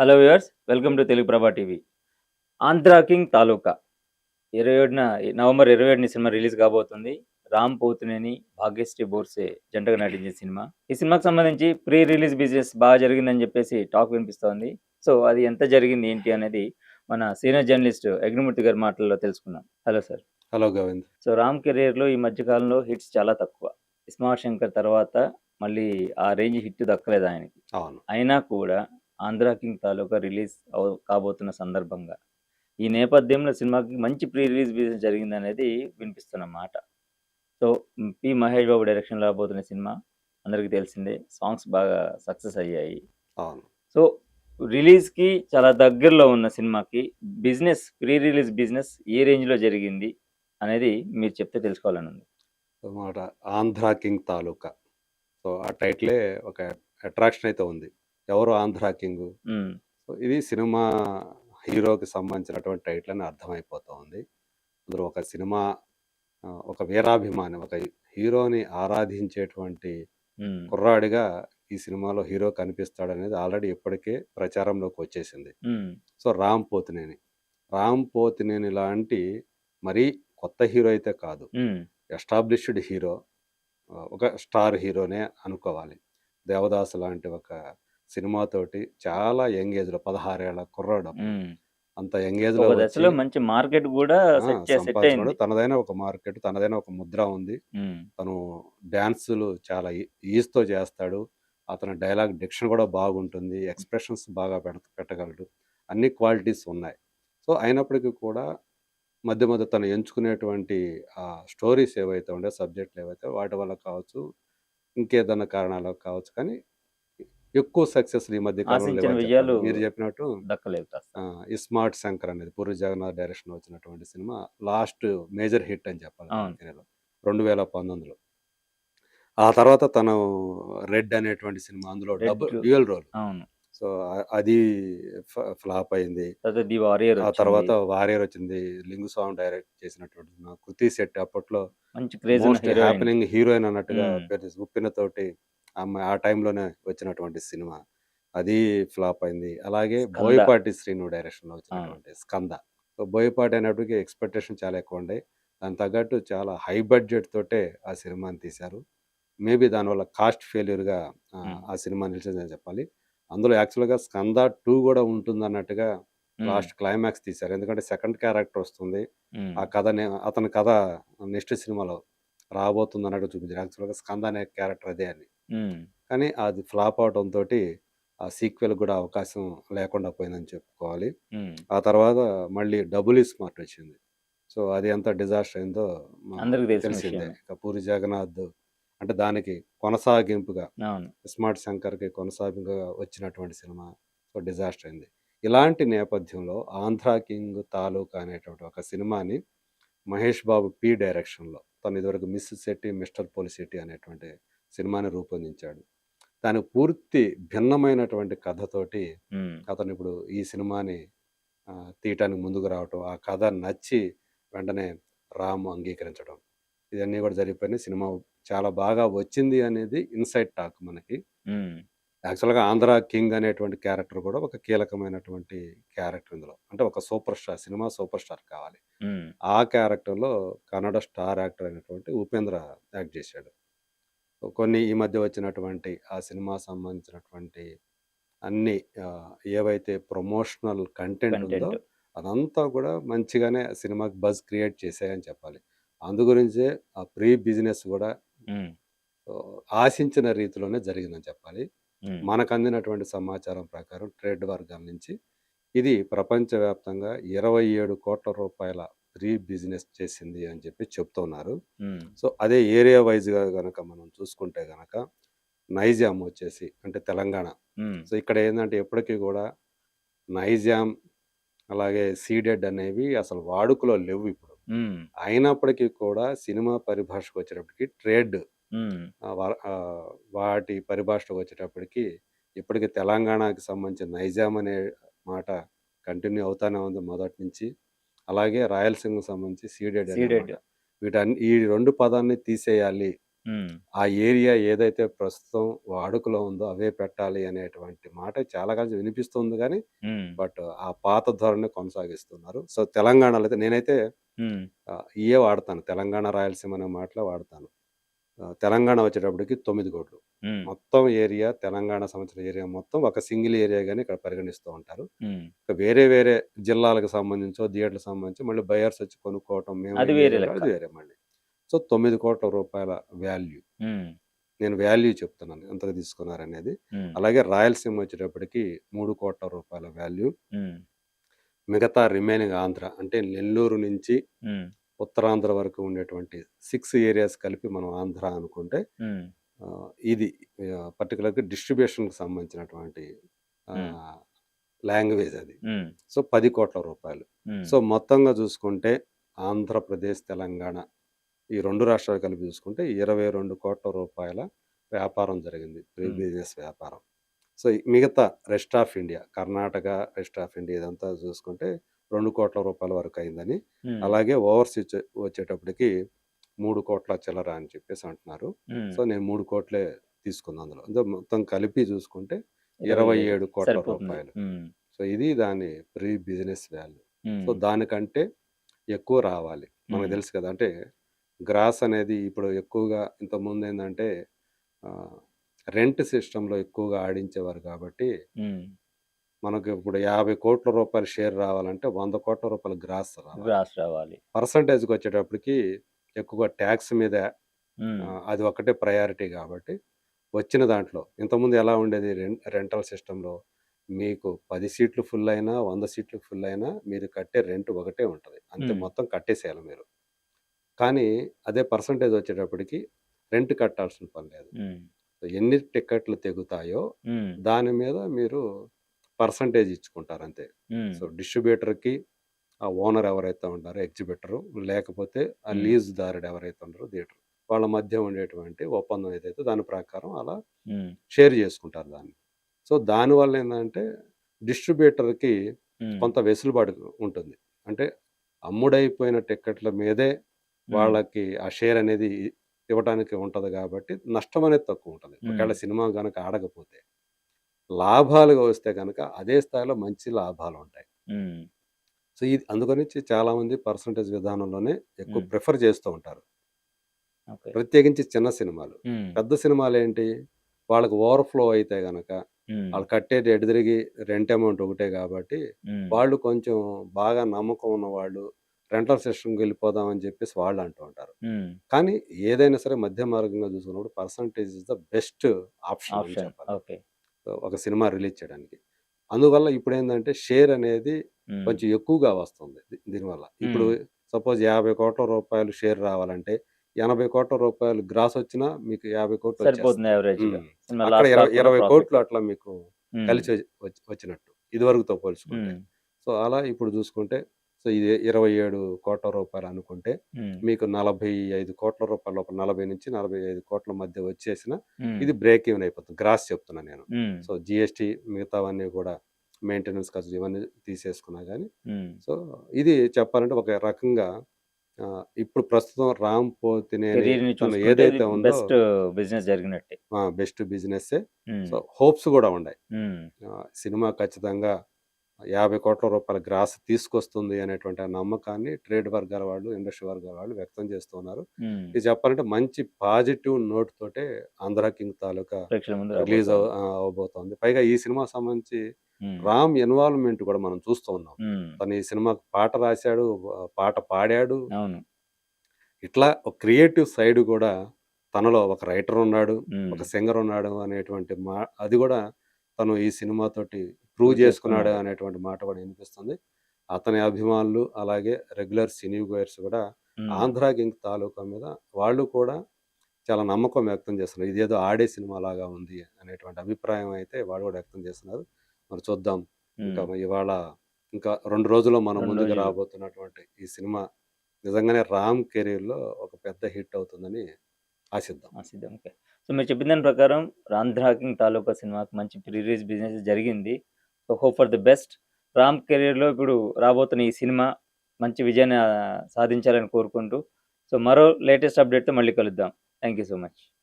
Hello viewers, welcome to Telugu ప్రభా TV. 'Andhra king తాలూకా' 27న November 27న cinema release కాబోతుంది. రామ్ పోతినేని, భాగ్యశ్రీ బోర్సే జంటగా నటించిన సినిమా. ఈ సినిమాకి సంబంధించి ప్రీ రిలీజ్ బిజినెస్ బాగా జరిగిందని చెప్పేసి టాక్ వినిపిస్తోంది. సో, అది ఎంత జరిగింది ఏంటి అనేది మన సీనియర్ జర్నలిస్ట్ యజ్ఞమూర్తి గారి మాటల్లో తెలుసుకుందాం. Hello sir. Hello Govind. So, Ram కెరియర్‌లో ఈ మధ్య కాలంలో హిట్స్ చాలా తక్కువ. 'ఇస్మార్ట్ శంకర్' తర్వాత మళ్ళీ ఆ రేంజ్ హిట్ దక్కలేదు ఆయనకి. అవును. అయినా కూడా 'ఆంధ్ర కింగ్ తాలూకా' రిలీజ్ కాబోతున్న సందర్భంగా ఈ నేపథ్యంలో సినిమాకి మంచి ప్రీ రిలీజ్ బిజినెస్ జరిగిందనేది వినిపిస్తున్న మాట. So, P. మహేష్ బాబు డైరెక్షన్‌లో రాబోతున్న సినిమా అందరికీ తెలిసిందే. సాంగ్స్ బాగా సక్సెస్ అయ్యాయి. అవును. సో, రిలీజ్‌కి చాలా దగ్గరలో ఉన్న సినిమాకి ప్రీ రిలీజ్ బిజినెస్ ఏ రేంజ్‌లో జరిగింది అనేది మీరు చెప్తే తెలుసుకోవాలనుంది. మాట 'ఆంధ్ర కింగ్ తాలూకా'. సో, ఆ టైటిలే ఒక అట్రాక్షన్ అయితే ఉంది. ఎవరు 'ఆంధ్ర కింగు'? హ్మ్. సో, ఇది సినిమా హీరోకి సంబంధించినటువంటి టైటిల్ అని అర్థమైపోతా ఉంది. అందులో ఒక సినిమా ఒక వీరాభిమాని, ఒక హీరోని ఆరాధించేటువంటి హ్మ్. కుర్రాడిగా ఈ సినిమాలో హీరో కనిపిస్తాడనేది ఆల్రెడీ ఇప్పటికే ప్రచారంలోకి వచ్చేసింది. హ్మ్. సో, 'రామ్ పోతినేని' లాంటి మరీ కొత్త హీరో అయితే కాదు. హ్మ్. Established hero. ఒక స్టార్ హీరోనే అనుకోవాలి. 'దేవదాసు' లాంటి ఒక సినిమాతోటి చాలా యంగ్ ఏజ్‌లో 16 ఏళ్ల కుర్రాడు అప్పుడు. హ్మ్. అంత యంగ్ ఏజ్‌లో ఒక వచ్చి దశలో మంచి మార్కెట్ గూడా సెట్ సంపాదించుకున్నాడు. అయింది. తనదైన ఒక మార్కెట్, తనదైన ఒక ముద్ర ఉంది. హ్మ్. తను డాన్సులు చాలా ఈజ్‌తో చేస్తాడు. అతని డైలాగ్ డిక్షన్ కూడా బాగుంటుంది. ఎక్స్‌ప్రెషన్స్ బాగా పెట్టగలడు. అన్ని క్వాలిటీస్ ఉన్నాయి. సో, అయినప్పటికీ కూడా మధ్య మధ్య తను ఎంచుకునేటువంటి స్టోరీస్ ఏవైతే ఉండేవో, సబ్జెక్టులు ఏవైతే వాటి వల్ల కావచ్చు, ఇంకేదన్నా కారణాలు కావచ్చు కానీ, ఎక్కువ సక్సెస్‌లు ఈ మధ్య కాలంలో ఆశించిన లేవని చెప్పాలి. విజయాలు మీరు చెప్పినట్టు దక్కలేదు కాస్త. 'ఇస్మార్ట్ శంకర్' అనేది పూరి జగన్నాథ్ డైరెక్షన్‌లో వచ్చినటువంటి సినిమా లాస్ట్ మేజర్ హిట్ అని చెప్పాలి తన అవును. కెరీర్‌లో. 2019లో. ఆ తర్వాత తను 'రెడ్' అనేటువంటి సినిమా అందులో 'రెడ్' డ్యూయల్ రోల్. అవును. సో, అది ఫ్లాప్ అయింది. తర్వాత 'ది వారియర్' ఆ వచ్చింది. తర్వాత 'వారియర్' వచ్చింది. లింగుస్వామి డైరెక్ట్ చేసినటువంటి సినిమా. 'కృతి శెట్టి' అప్పట్లో మంచి క్రేజ్ ఉన్న మోస్ట్ హీరోయిన్. హ్యాపెనింగ్ హీరోయిన్ అన్నట్టుగా హ్మ్. పేరు చేసి 'ఉప్పెనతోటి' ఆ టైంలోనే వచ్చినటువంటి సినిమా. అది ఫ్లాప్ అయింది. అలాగే 'స్కంద' బోయపాటి శ్రీను డైరెక్షన్‌లో అవును. వచ్చినటువంటి 'స్కంద'. సో, బోయపాటి అనేప్పటికి ఎక్స్‌పెక్టేషన్ చాలా ఎక్కువుండాయి. దానికి తగ్గట్టు చాలా హై బడ్జెట్ తోటే ఆ సినిమాని తీశారు. మేబీ దానివల్ల కాస్ట్ ఫెయిల్యూర్‌గా హ్మ్. ఆ సినిమా నిలిచిందని చెప్పాలి. అందులో యాక్చువల్‌గా 'స్కంద 2' గూడా ఉంటుందన్నట్టుగా హ్మ్. లాస్ట్ క్లైమాక్స్ తీశారు. ఎందుకంటే సెకండ్ క్యారెక్టర్ వస్తుంది. హ్మ్. ఆ కథని అతని కథ నెక్స్ట్ సినిమాలో రాబోతుందన్నట్టు చూపించారు. యాక్చువల్‌గా 'స్కంద' అనే క్యారెక్టర్ అదే అని. హ్మ్. కానీ అది ఫ్లాప్ అవటంతోటి ఆ సీక్వెల్ గూడా అవకాశం లేకుండా పోయిందని చెప్పుకోవాలి. హ్మ్. ఆ తర్వాత మళ్ళీ 'డబుల్ స్మార్ట్' వచ్చింది. సో, అది ఎంత డిజాస్టర్ అయిందో అందరికి తెలిసిన తెలిసిందే. విషయమే. ఇక 'పూరి జగన్నాథ్' అంటే దానికి కొనసాగింపుగా అవును. 'ఇస్మార్ట్ శంకర్‌కి' కొనసాగింపుగా వచ్చినటువంటి సినిమా. సో, డిజాస్టర్ అయింది. ఇలాంటి నేపథ్యంలో 'ఆంధ్ర కింగ్ తాలూకా' అనేటువంటి ఒక సినిమాని మహేష్ బాబు డైరెక్షన్‌లో తను ఇదివరకు 'మిస్ శెట్టి మిస్టర్ పోలిశెట్టి' అనేటువంటి సినిమాని రూపొందించాడు. దానికి పూర్తి భిన్నమైనటువంటి కథతోటి హ్మ్. అతనిప్పుడు ఈ సినిమాని తీయటానికి ముందుకు రావటం, ఆ కథ నచ్చి వెంటనే రామ్ అంగీకరించడం. ఇవన్నీ గూడా జరిగిపోయినాయి. సినిమా చాలా బాగా వచ్చింది అనేది ఇన్‌సైడ్ టాక్ మనకి. హ్మ్. యాక్చువల్‌గా 'ఆంధ్ర కింగ్' అనేటువంటి క్యారెక్టర్ గూడా ఒక కీలకమైనటువంటి క్యారెక్టర్ ఇందులో. అంటే ఒక super star, cinema super star కావాలి. హ్మ్. ఆ క్యారెక్టర్‌లో కన్నడ స్టార్ యాక్టర్ అయినటువంటి 'ఉపేంద్ర' యాక్ట్ జేశాడు. కొన్ని ఈ మధ్య వచ్చినటువంటి ఆ సినిమా సంబంధించినటువంటి అన్నీ ఏవైతే ప్రమోషనల్ కంటెంట్ ఉందో కంటెంట్. అదంతా కూడా మంచిగానే సినిమాకి బజ్ క్రియేట్ చేశాయని చెప్పాలి. అందు గురించే ఆ ప్రీ బిజినెస్ గూడా హ్మ్. ఆశించిన రీతిలోనే జరిగిందని చెప్పాలి. హ్మ్. మనకు అందినటువంటి సమాచారం ప్రకారం ట్రేడ్ వర్గాల నుంచి ఇది ప్రపంచవ్యాప్తంగా 27,00,00,000 ప్రీ బిజినెస్ చేసింది అని చెప్పి చెప్తున్నారు. హ్మ్. సో, అదే ఏరియా వైస్‌గా గనక మనం చూసుకుంటే గనక నైజాం వచ్చేసి అంటే తెలంగాణ. హ్మ్. సో, ఇక్కడ ఏందంటే ఎప్పటికి గూడా నైజాం అలాగే సీడెడ్ అనేవి అసలు వాడుకలో లెవ్విప్పుడు. హ్మ్. అయినప్పటికీ కూడా సినిమా పరిభాషకొచ్చేటప్పటికి ట్రేడ్ హ్మ్. వాటి పరిభాషలోకొచ్చేటప్పటికి ఇప్పటికి తెలంగాణకి సంబంధించిన నైజాం అనే మాట కంటిన్యూ అవుతానే ఉంది మొదటి నుంచి. అలాగే రాయలసీమకు సంబంధించి సీడెడ్ అనే మాట. 'సీడెడ్' ఈ 2 పదాన్ని తీసేయాలి. హ్మ్. ఆ ఏరియా ఏదైతే ప్రస్తుతం వాడుకలో ఉందో అవే పెట్టాలి అనేటువంటి మాట చాలా కాలం వినిపిస్తుంది గానీ, హ్మ్. బట్ ఆ పాత ధోరణి కొనసాగిస్తున్నారు. సో, తెలంగాణలో అయితే నేనైతే హ్మ్. ఇయ్యే వాడతాను. తెలంగాణ, రాయలసీమ అనే మాటలే వాడతాను. తెలంగాణ వచ్చేటప్పటికి 9,00,00,000. హ్మ్. మొత్తం ఏరియా తెలంగాణ సంబంధించిన ఏరియా మొత్తం ఒక సింగిల్ ఏరియాగానే ఇక్కడ పరిగణిస్తూ ఉంటారు. హ్మ్. ఇక వేరే వేరే జిల్లాలకు సంబంధించో, థియేటర్‌లకు సంబంధించి మళ్ళీ బయర్స్ వచ్చి కొనుక్కోవటం మేము అది ఈ వేరే ఏరియాలో లెక్క. అది వేరే మళ్ళీ. So, 9,00,00,000 value. హ్మ్. నేను వాల్యూ చెప్తున్నాను ఎంతకు తీసుకున్నారనేది. హ్మ్. అలాగే రాయలసీమ వచ్చేటప్పటికి రూ. 3,00,00,000 వాల్యూ. హ్మ్. మిగతా రిమైనింగ్ ఆంధ్ర అంటే నెల్లూరు నుంచి హ్మ్. ఉత్తరాంధ్ర వరకు ఉండేటువంటి 6 ఏరియాస్ కలిపి మనం ఆంధ్ర అనుకుంటే హ్మ్. ఇది పర్టిక్యులర్‌గా డిస్ట్రిబ్యూషన్‌కి సంబంధించినటువంటి హ్మ్. ఆహ్, లాంగ్వేజ్ అది. హ్మ్. సో, రూ. 10,00,00,000. హ్మ్. సో, మొత్తంగా చూసుకుంటే ఆంధ్రప్రదేశ్, తెలంగాణ ఈ 2 రాష్ట్రాలు కలిపి చూసుకుంటే రూ. 22,00,00,000 వ్యాపారం జరిగింది. హ్మ్. బిజినెస్ వ్యాపారం. సో, ఈ మిగతా rest of India, Karnataka, rest of India ఇదంతా చూసుకుంటే రూ. 2,00,00,000 వరకు అయిందని. హ్మ్. అలాగే ఓవర్‌సీస్ వచ్చేటప్పటికి 3,00,00,000 చిల్లర అని చెప్పేసి అంటున్నారు. హ్మ్. సో, నేను 3,00,00,000 తీసుకున్నా అందులో. అంటే మొత్తం కలిపి చూసుకుంటే రూ. 25 సరిపోతుంది. 27,00,00,000. హ్మ్. సో, ఇది దాని ప్రీ బిజినెస్ వాల్యూ. సో, హ్మ్. దానికంటే ఎక్కువ రావాలి. మనకు హ్మ్. తెలుసు కదా! అంటే గ్రాస్ అనేది ఇప్పుడు ఎక్కువగా ఇంతకుముందేందంటే ఆహ్, రెంట్ సిస్టమ్‌లో ఎక్కువగా ఆడించేవారు కాబట్టి, హ్మ్. మనకు ఇప్పుడు రూ. 50,00,00,000 షేర్ రావాలంటే రూ. 100,00,00,000 గ్రాస్ రావాలి. గ్రాస్ రావాలి. పర్సెంటేజ్‌కొచ్చేటప్పటికి ఎక్కువగా ట్యాక్స్ మీద హ్మ్. అది ఒక్కటే ప్రయారిటీ గాబట్టి, వచ్చిన దాంట్లో ఇంతకుముందు ఎలా ఉండేది రెంటల్ సిస్టమ్‌లో మీకు 10 సీట్లు ఫుల్ అయినా, 100 సీట్లు ఫుల్ అయినా మీరు కట్టే రెంట్ ఒకటే ఉంటది. అంతే హ్మ్. మొత్తం కట్టేసేయాలి మీరు. కానీ అదే పర్సెంటేజ్ వచ్చేటప్పటికి రెంట్ కట్టాల్సిన పని లేదు. హ్మ్. ఎన్ని టికెట్లు తెగుతాయో హ్మ్. దాని మీద మీరు పర్సెంటేజ్ ఇచ్చుకుంటారంతే. హ్మ్. సో, డిస్ట్రిబ్యూటర్‌కి ఆ ఓనర్ ఎవరైతే ఉంటారో ఎగ్జిబిటరు, లేకపోతే ఆ హ్మ్. లీజుదారుడు ఎవరైతే ఉంటారో థియేటర్. వాళ్ళ మధ్య ఉండేటువంటి ఒప్పందం ఏదైతే దాని ప్రకారం అలా హ్మ్. షేర్ చేసుకుంటారు దాన్ని. సో, దానివల్ల ఏందంటే డిస్ట్రిబ్యూటర్‌కి హ్మ్. కొంత వెసులుబాటు ఉంటుంది. అంటే అమ్ముడైపోయిన టికెట్ల మీదే హ్మ్. వాళ్ళకి ఆ షేర్ అనేది ఇవ్వటానికి ఉంటది గాబట్టి నష్టం అనేది తక్కువుంటది. హ్మ్. ఒకవేళ సినిమా గనక ఆడకపోతే. లాభాలుగా వస్తే గనక అదే స్థాయిలో మంచి లాభాలుంటాయి. హ్మ్. సో, ఇది అందుకనిచ్చి చాలామంది పర్సెంటేజ్ విధానంలోనే ఎక్కువ హ్మ్. ప్రిఫర్ చేస్తూ ఉంటారు. ఓకే. ప్రత్యేకించి చిన్న సినిమాలు. హ్మ్. పెద్ద సినిమాలేంటి? వాళ్ళకి ఓవర్‌ఫ్లో అయితే గనక హ్మ్. ఆళ్ళు కట్టేది ఎటు తిరిగి రెంట్ అమౌంట్ ఒకటే గాబట్టి, హ్మ్. వాళ్ళు కొంచెం బాగా నమ్మకం ఉన్నవాళ్ళు రెంటల్ సిస్టమ్‌కెళ్ళిపోదాం అని జెప్పేసి వాళ్ళు అంటూ ఉంటారు. హ్మ్. కానీ ఏదైనా సరే మధ్య మార్గంగా చూసుకున్నప్పుడు percentage is the best option అని ఆప్షన్. చెప్పాలి. ఓకే. ఒక సినిమా రిలీజ్ చేయడానికి. అందువల్ల ఇప్పుడేందంటే షేర్ అనేది హ్మ్. కొంచెం ఎక్కువగా వస్తుంది దీనివల్ల. ఇప్పుడు హ్మ్. సపోజ్ రూ. 50,00,00,000 షేర్ రావాలంటే రూ. 80,00,00,000 గ్రాస్ వచ్చినా మీకు 50,00,00,000 సరిపోతుంది వచ్చేస్తుంది. యావరేజ్‌గా. హ్మ్. సినిమా అక్కడ లాస్ కాకుండా 20,00,00,000 ప్రాఫిట్. అట్లా మీకు హ్మ్. కలిసి వచ్చినట్టు. ఇదివరకుతో పోల్చుకుంటే. హ్మ్. సో, అలా ఇప్పుడు చూసుకుంటే సో, ఇది రూ. 27,00,00,000 అనుకుంటే హ్మ్. మీకు రూ. 45,00,00,000 లోపల 40-45,00,00,000 మధ్య వచ్చేసినా హ్మ్. ఇది బ్రేక్ ఈవెన్ అయిపోతుంది. గ్రాస్ చెప్తున్నా నేను. హ్మ్. సో, జీఎస్టీ మిగతావన్నీ గూడా మెయింటెనెన్స్ ఖర్చులు ఇవన్నీ తీసేసుకున్నా గానీ, హ్మ్. సో, ఇది చెప్పాలంటే ఒక రకంగా ఇప్పుడు ప్రస్తుతం రామ్ పోతినేని కెరియర్‌ని తను చూసుకుంటే ఇది ఏదైతే ఉందో బెస్ట్ బిజినెస్ జరిగినట్టే. బెస్ట్ బిజినెస్సే. హ్మ్. సో, హోప్స్ గూడా ఉన్నాయి. హ్మ్. సినిమా ఖచ్చితంగా రూ. 50,00,00,000 గ్రాస్ తీసుకొస్తుంది అనేటువంటి ఆ నమ్మకాన్ని ట్రేడ్ వర్గాల వాళ్ళు, ఇండస్ట్రీ వర్గాల వాళ్ళు వ్యక్తం చేస్తూ ఉన్నారు. హ్మ్. ఇది చెప్పాలంటే మంచి పాజిటివ్ నోట్ తోటే 'ఆంధ్ర కింగ్' తాలూకా ప్రేక్షకుల ముందు రిలీజ్ రాబోతోంది. అవ్వబోతోంది. పైగా ఈ సినిమాకి సంబంధించి హ్మ్. రామ్ ఇన్వాల్వ్‌మెంట్ కూడా మనం చూస్తూ ఉన్నాం. హ్మ్. తను ఈ సినిమాకి పాట రాశాడు, పాట పాడాడు. అవును. ఇట్లా ఒక క్రియేటివ్ సైడ్ గూడా తనలో ఒక రైటర్ ఉన్నాడు, హ్మ్. ఒక సింగర్ ఉన్నాడు అనేటువంటి అది గూడా తను ఈ సినిమాతోటి ప్రూవ్ ప్రూవ్ చేసుకున్నాడు చేసుకున్నాడు. అనేటువంటి మాట గూడా ఇనిపిస్తుంది. అతని అభిమానులు అలాగే రెగ్యులర్ సినీ గోయర్స్ గూడా హ్మ్. 'ఆంధ్ర కింగ్' తాలూకా మీద వాళ్ళు కూడా చాలా నమ్మకం వ్యక్తం చేస్తున్నారు. ఇదేదో ఆడే సినిమాలాగా ఉంది అనేటువంటి అభిప్రాయం అయితే వాళ్ళు గూడా వ్యక్తం చేస్తున్నారు. మరి చూద్దాం. ఇంకా హ్మ్. ఇవాళ ఇంకా 2 రోజుల్లో మన 2 ముందుకు రోజుల్లో రాబోతున్నటువంటి ఈ సినిమా నిజంగానే రామ్ కెరీర్‌లో ఒక పెద్ద హిట్ అవుతుందని ఆశిద్దాం. సిద్ధం. ఓకే. సో, మీరు చెప్పిన దాని ప్రకారం 'ఆంధ్ర కింగ్' తాలూకా సినిమాకి మంచి ప్రీ రిలీజ్ బిజినెస్ జరిగింది. So, hope for the best. Ram కెరియర్‌లో ఇప్పుడు రాబోతున్న ఈ సినిమా మంచి విజయాన్ని సాధించాలని కోరుకుంటూ, సో, మరో లేటెస్ట్ అప్డేట్‌తో మళ్ళీ కలుద్దాం. Thank you so much.